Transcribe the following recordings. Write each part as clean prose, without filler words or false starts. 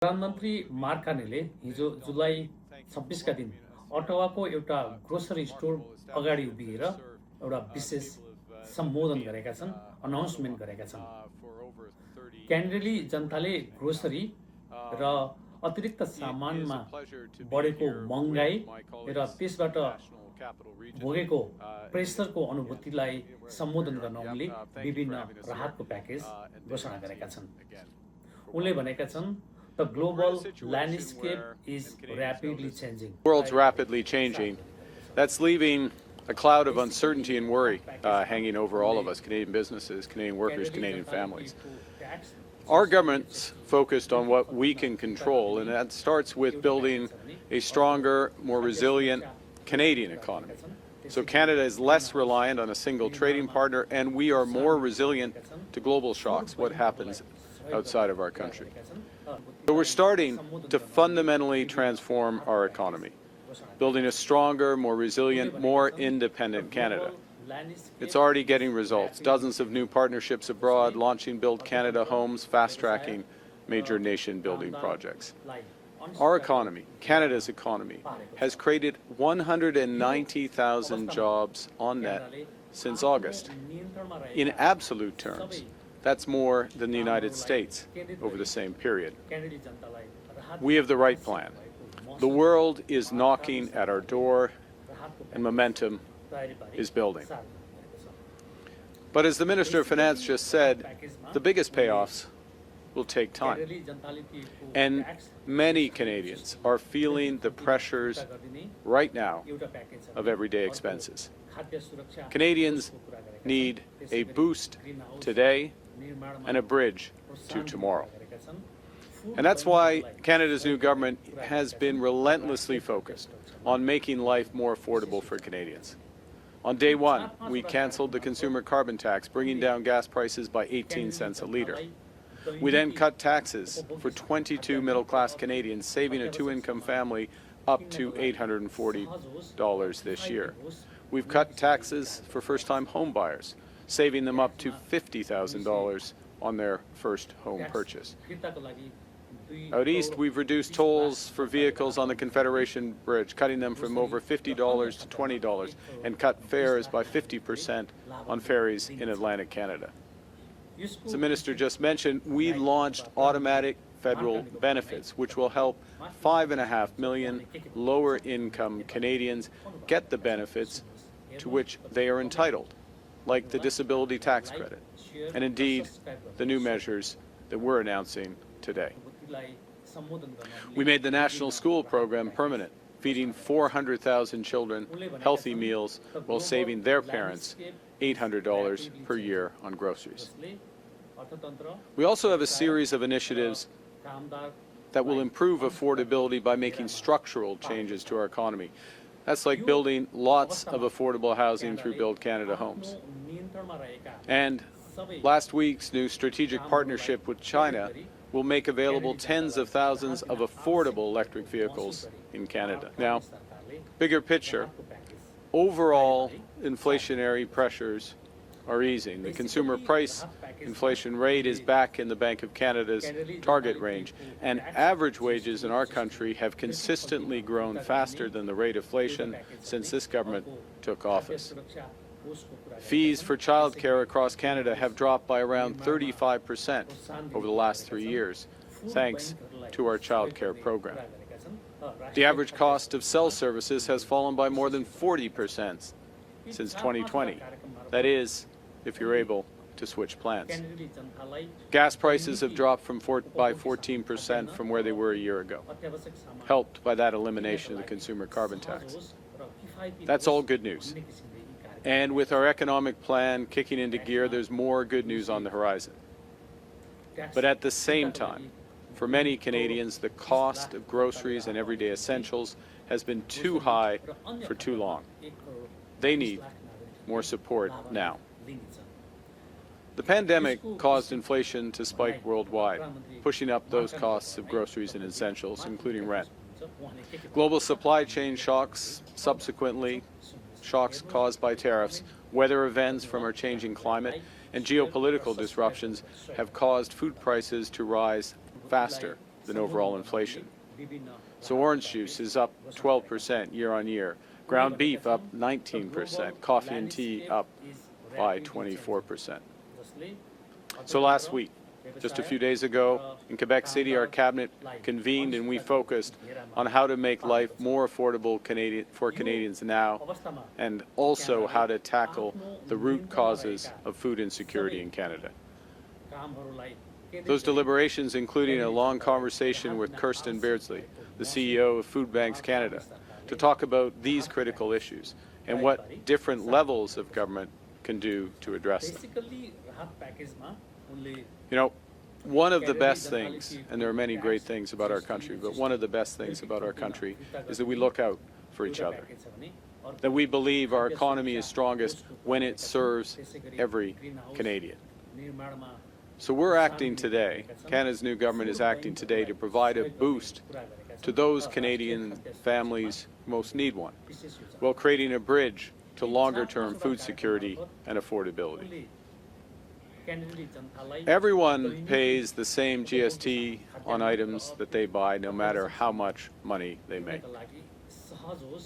प्रधानमन्त्री मार्क कार्नीले हिजो जुलाई 26 का दिन अटवाको एउटा ग्रोसरी स्टोर अगाडि उभिएर एउटा विशेष सम्बोधन गरेका छन्, अनाउन्समेन्ट गरेका छन्। क्यान्डीले जनताले ग्रोसरी र अतिरिक्त सामानमा बढेको महँगाई र त्यसबाट भोगेको प्रेसरको अनुभूतिलाई सम्बोधन गर्न उनले विभिन्न राहतको प्याकेज घोषणा गरेका छन्। उनले भनेका छन्, the global landscape is rapidly changing. The world's rapidly changing. That's leaving a cloud of uncertainty and worry hanging over all of us, Canadian businesses, Canadian workers, Canadian families. Our government's focused on what we can control, and that starts with building a stronger, more resilient Canadian economy. So Canada is less reliant on a single trading partner, and we are more resilient to global shocks, what happens outside of our country. So we're starting to fundamentally transform our economy, building a stronger, more resilient, more independent Canada. It's already getting results. Dozens of new partnerships abroad, launching Build Canada homes, fast-tracking major nation-building projects. Our economy, Canada's economy, has created 190,000 jobs on net since August. In absolute terms, that's more than the United States over the same period. We have the right plan. The world is knocking at our door, and momentum is building. But as the Minister of Finance just said, the biggest payoffs will take time. And many Canadians are feeling the pressures right now of everyday expenses. Canadians need a boost today and a bridge to tomorrow. And that's why Canada's new government has been relentlessly focused on making life more affordable for Canadians. On day one, we cancelled the consumer carbon tax, bringing down gas prices by 18 cents a litre. We then cut taxes for 22 middle-class Canadians, saving a two-income family up to $840 this year. We've cut taxes for first-time home buyers, saving them up to $50,000 on their first home purchase. Out east, we've reduced tolls for vehicles on the Confederation Bridge, cutting them from over $50 to $20, and cut fares by 50% on ferries in Atlantic Canada. As the Minister just mentioned, we launched automatic federal benefits, which will help 5.5 million lower-income Canadians get the benefits to which they are entitled, like the disability tax credit, and indeed the new measures that we're announcing today. We made the National School Program permanent, feeding 400,000 children healthy meals while saving their parents $800 per year on groceries. We also have a series of initiatives that will improve affordability by making structural changes to our economy. That's like building lots of affordable housing through Build Canada homes. And last week's new strategic partnership with China will make available tens of thousands of affordable electric vehicles in Canada. Now, bigger picture, overall inflationary pressures are easing. The consumer price inflation rate is back in the Bank of Canada's target range, and average wages in our country have consistently grown faster than the rate of inflation since this government took office. Fees for childcare across Canada have dropped by around 35% over the last 3 years, thanks to our childcare program. The average cost of cell services has fallen by more than 40% since 2020. That is, if you're able to switch plans. Gas prices have dropped by 14% from where they were a year ago, helped by that elimination of the consumer carbon tax. That's all good news. And with our economic plan kicking into gear, there's more good news on the horizon. But at the same time, for many Canadians, the cost of groceries and everyday essentials has been too high for too long. They need more support now. The pandemic caused inflation to spike worldwide, pushing up those costs of groceries and essentials, including rent. Global supply chain shocks, subsequently shocks caused by tariffs, weather events from our changing climate, and geopolitical disruptions have caused food prices to rise faster than overall inflation. So orange juice is up 12% year on year, ground beef up 19%, coffee and tea up by 24%. So last week, just a few days ago, in Quebec City, our cabinet convened and we focused on how to make life more affordable for Canadians now, and also how to tackle the root causes of food insecurity in Canada. Those deliberations including a long conversation with Kirsten Beardsley, the CEO of Food Banks Canada, to talk about these critical issues and what different levels of government can do to address them. You know, one of the best things, and there are many great things about our country, but one of the best things about our country is that we look out for each other, that we believe our economy is strongest when it serves every Canadian. So we're acting today, Canada's new government is acting today to provide a boost to those Canadian families who most need one, while creating a bridge to longer-term food security and affordability. Everyone pays the same GST on items that they buy, no matter how much money they make.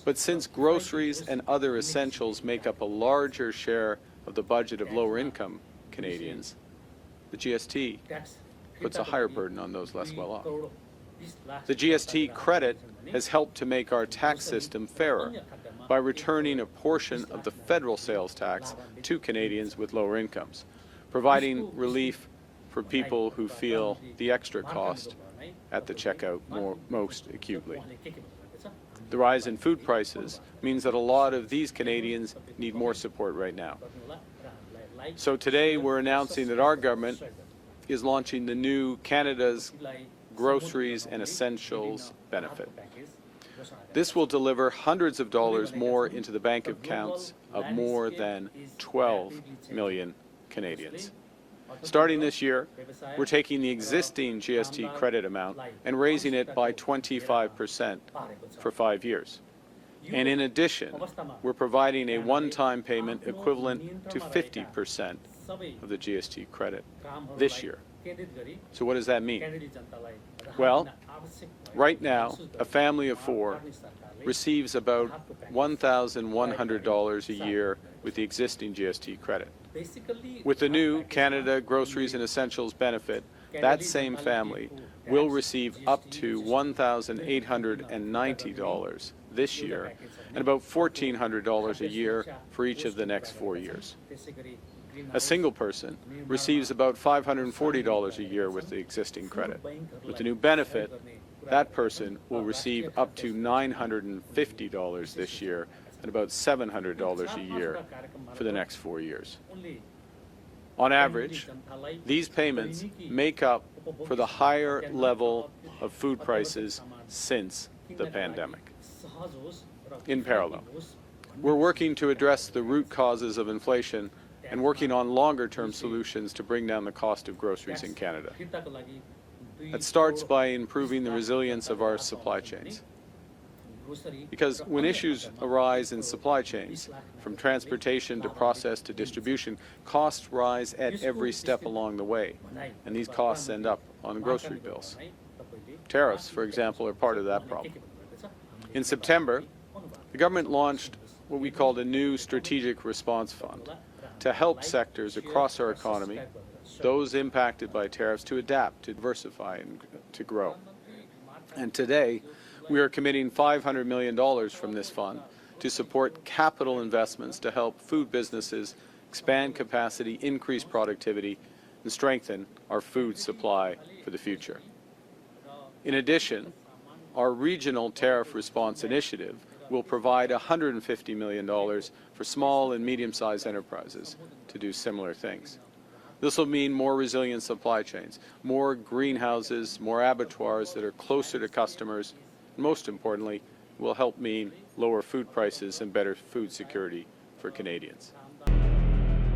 But since groceries and other essentials make up a larger share of the budget of lower-income Canadians, the GST puts a higher burden on those less well off. The GST credit has helped to make our tax system fairer by returning a portion of the federal sales tax to Canadians with lower incomes, providing relief for people who feel the extra cost at the checkout most acutely. The rise in food prices means that a lot of these Canadians need more support right now. So today we're announcing that our government is launching the new Canada's Groceries and Essentials benefit. This will deliver hundreds of dollars more into the bank accounts of more than 12 million Canadians. Starting this year, we're taking the existing GST credit amount and raising it by 25% for 5 years. And in addition, we're providing a one-time payment equivalent to 50% of the GST credit this year. So what does that mean? Well, right now, a family of 4 receives about $1,100 a year with the existing GST credit. With the new Canada Groceries and Essentials benefit, that same family will receive up to $1,890 this year and about $1,400 a year for each of the next 4 years. A single person receives about $540 a year with the existing credit. With the new benefit, that person will receive up to $950 this year and about $700 a year for the next 4 years. On average, these payments make up for the higher level of food prices since the pandemic. In parallel, we're working to address the root causes of inflation and working on longer-term solutions to bring down the cost of groceries in Canada. That starts by improving the resilience of our supply chains. Because when issues arise in supply chains, from transportation to process to distribution, costs rise at every step along the way, and these costs end up on grocery bills. Tariffs, for example, are part of that problem. In September, the government launched what we called a new strategic response fund to help sectors across our economy, those impacted by tariffs, to adapt, to diversify, and to grow. And today, we are committing $500 million from this fund to support capital investments to help food businesses expand capacity, increase productivity, and strengthen our food supply for the future. In addition, our regional tariff response initiative will provide $150 million for small and medium-sized enterprises to do similar things. This will mean more resilient supply chains, more greenhouses, more abattoirs that are closer to customers, and most importantly, will help mean lower food prices and better food security for Canadians.